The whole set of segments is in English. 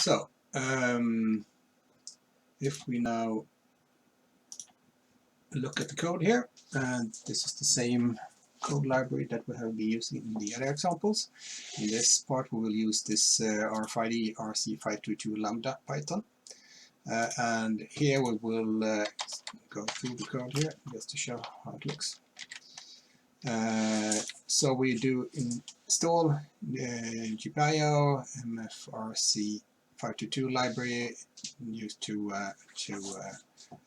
So if we now look at the code here, and this is the same code library that we have been using in the other examples. In this part we will use this RFID RC522 Lambda Python. And here we will go through the code here just to show how it looks. So we do install GPIO MFRC522 library used to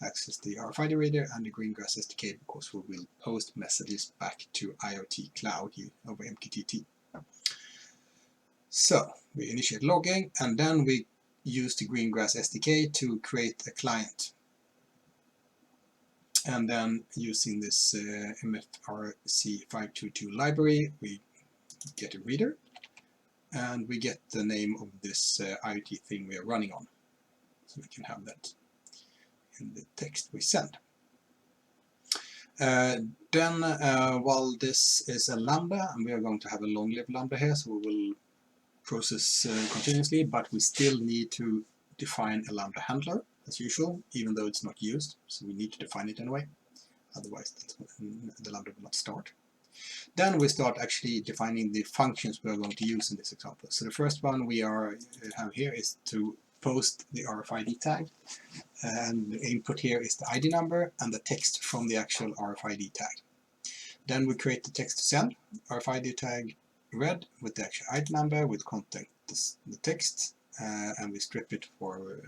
access the RFID reader and the Greengrass SDK, because we will post messages back to IoT Cloud over MQTT. So we initiate logging, and then we use the Greengrass SDK to create a client. And then using this MFRC522 library, we get a reader, and we get the name of this IoT thing we are running on. So we can have that in the text we send. Then while this is a Lambda, and we are going to have a long-lived Lambda here, so we will process continuously, but we still need to define a Lambda handler as usual, even though it's not used, so we need to define it anyway, otherwise the Lambda will not start. Then we start actually defining the functions we are going to use in this example. So the first one we have here is to post the RFID tag, and the input here is the ID number and the text from the actual RFID tag. Then we create the text to send, RFID tag read with the actual ID number with content the text, and we strip it for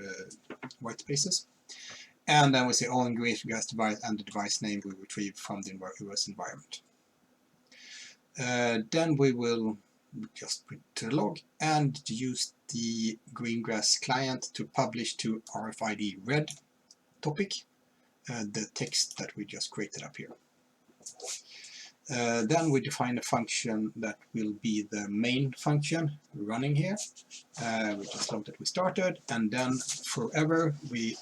white spaces. And then we say all Greengrass device and the device name we retrieve from the US environment. Then we will just put to the log and use the Greengrass client to publish to RFID read topic the text that we just created up here. Then we define a function that will be the main function running here, which is log that we started, and then forever we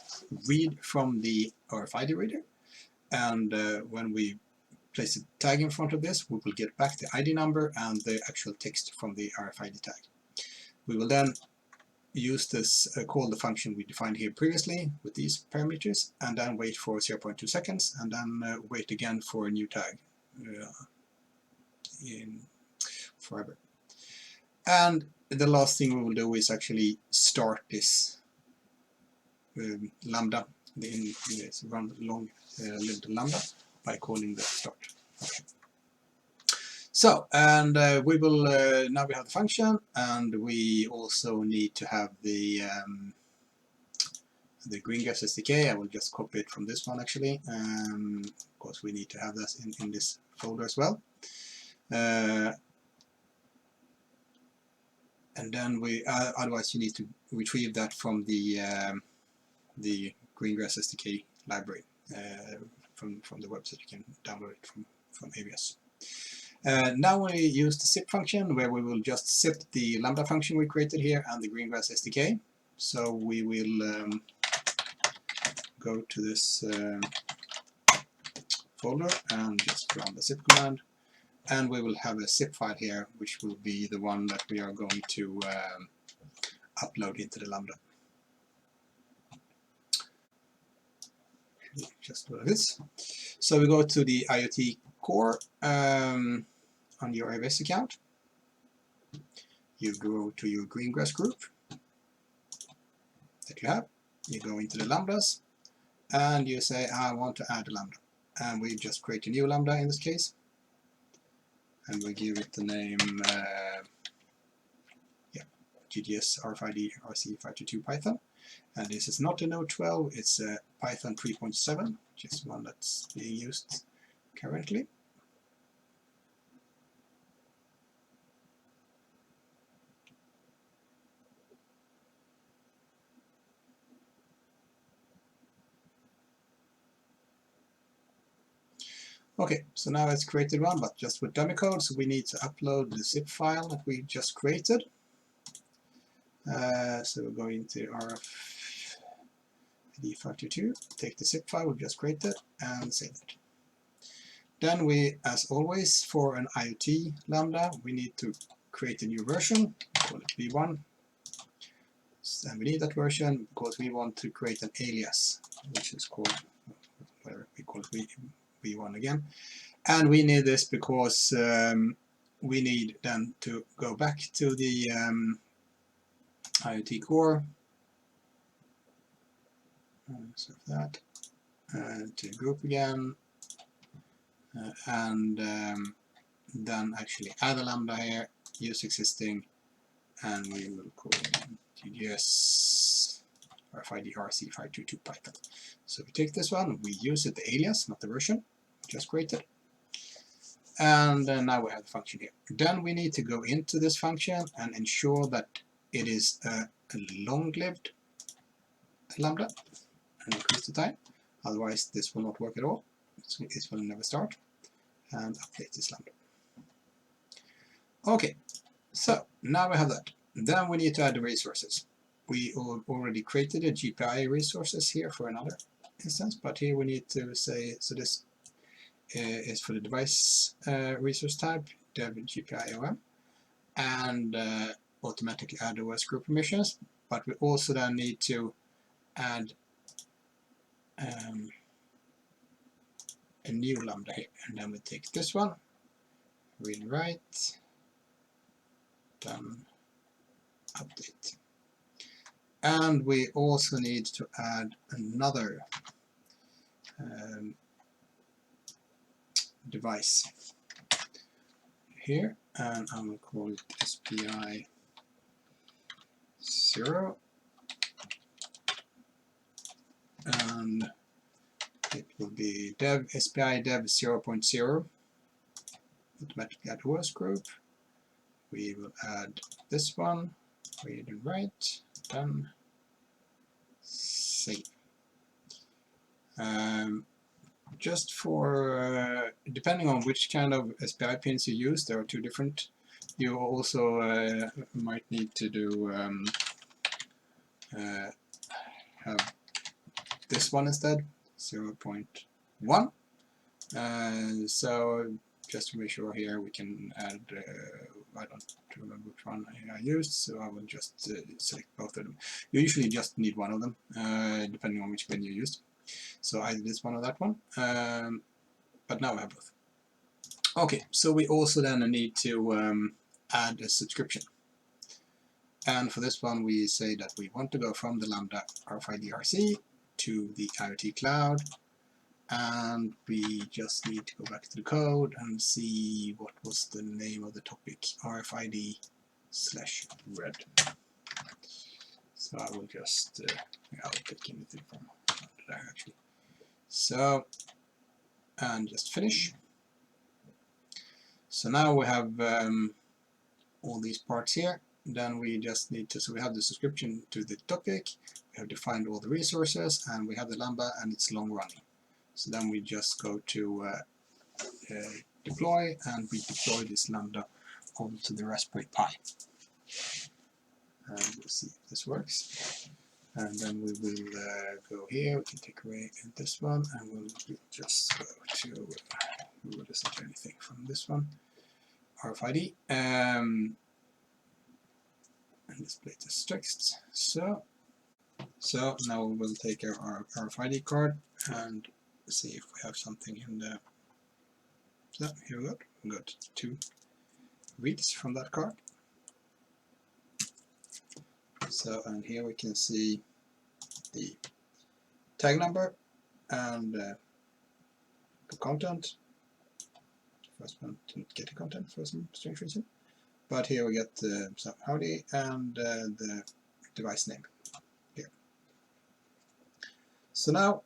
read from the RFID reader, and when we place a tag in front of this, we will get back the ID number and the actual text from the RFID tag. We will then use this, call the function we defined here previously with these parameters, and then wait for 0.2 seconds, and then wait again for a new tag in forever. And the last thing we will do is actually start this Lambda, this run long-lived Lambda, by calling the start function. So, and we will now we have the function, and we also need to have the Greengrass SDK. I will just copy it from this one actually, because we need to have this in this folder as well. And then we otherwise you need to retrieve that from the Greengrass SDK library from the website. You can download it from AWS. Now we use the zip function, where we will just zip the Lambda function we created here and the Greengrass SDK. So we will go to this folder and just run the zip command, and we will have a zip file here, which will be the one that we are going to upload into the Lambda. Just what it is. So we go to the IoT core on your AWS account. You go to your Greengrass group that you have. You go into the Lambdas, and you say, I want to add a Lambda. And we just create a new Lambda in this case. And we give it the name GGS RFID RC522 Python. And this is not a Node 12, it's a Python 3.7, which is one that's being used currently. Okay, so now it's created one, but just with dummy code, so we need to upload the zip file that we just created. So we're going to RFID522, take the zip file we just created, and save it. Then we, as always, for an IoT Lambda, we need to create a new version, call it v1. and we need that version because we want to create an alias, which is called, whatever we call it, v1 again. And we need this because we need then to go back to the IoT core, so that, to group again, and then actually add a lambda here, use existing, and we will call it TGS RFID RC522 Python. So we take this one, we use it the alias, not the version, just created. And now we have the function here. Then we need to go into this function and ensure that it is a long-lived lambda and increase the time. Otherwise, this will not work at all. It will never start. And update this lambda. Okay, so now we have that. Then we need to add the resources. We already created a GPI resources here for another instance, but here we need to say, so this is for the device resource type, dev GPI OM, and automatically add OS group permissions. But we also then need to add a new lambda here, and then we take this one, read and write, done, update. And we also need to add another device here, and I will call it SPI 0, and it will be dev SPI dev 0.0, automatically add OS group. We will add this one, read and write, done, save. Just for, depending on which kind of SPI pins you use, there are two different. You also might need to do have this one instead, 0.1. So just to make sure here we can add, I don't remember which one I used, so I will just select both of them. You usually just need one of them, depending on which pin you used. So either this one or that one, but now I have both. Okay, so we also then need to add a subscription. And for this one we say that we want to go from the Lambda RFID RC to the IoT Cloud, and we just need to go back to the code and see what was the name of the topic, RFID/red. So I will just, I'll take anything from there actually. So, and just finish. So now we have all these parts here. Then we just need to, so we have the subscription to the topic, we have defined all the resources, and we have the Lambda and it's long running. So then we just go to deploy, and we deploy this Lambda onto the Raspberry Pi. And we'll see if this works. And then we will go here, we can take away this one, and we'll just go to, we will listen to anything from this one, RFID, and display this text. So now we will take our RFID card and see if we have something in the, so here we go, we got 2 reads from that card. So, and here we can see the tag number and the content. First one didn't get the content for some strange reason, but here we get some howdy and the device name here. So now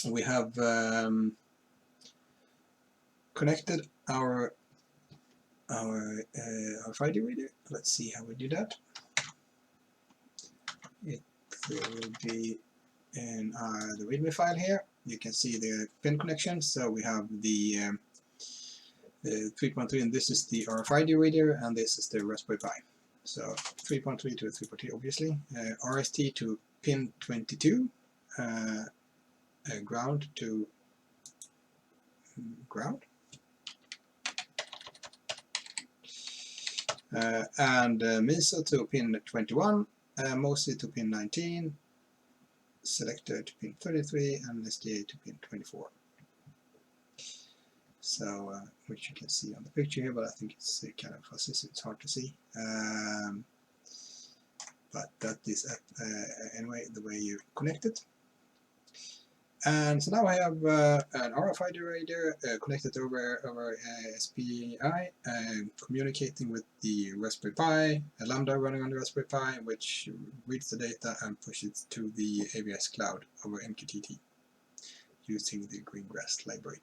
we have connected our RFID reader. Let's see how we do that. It will be in the README file here. You can see the pin connection. So we have the 3.3, and this is the RFID reader, and this is the Raspberry Pi. So 3.3 to 3.3, obviously. RST to pin 22, ground to ground. And MISO to pin 21, mostly to pin 19, selector to pin 33, and SDA to pin 24. So, which you can see on the picture here, but I think it's kind of fuzzy, so it's hard to see. But that is anyway the way you connect it. And so now I have an RFID reader connected over SPI, communicating with the Raspberry Pi, a Lambda running on the Raspberry Pi, which reads the data and pushes it to the AWS Cloud over MQTT using the Greengrass library.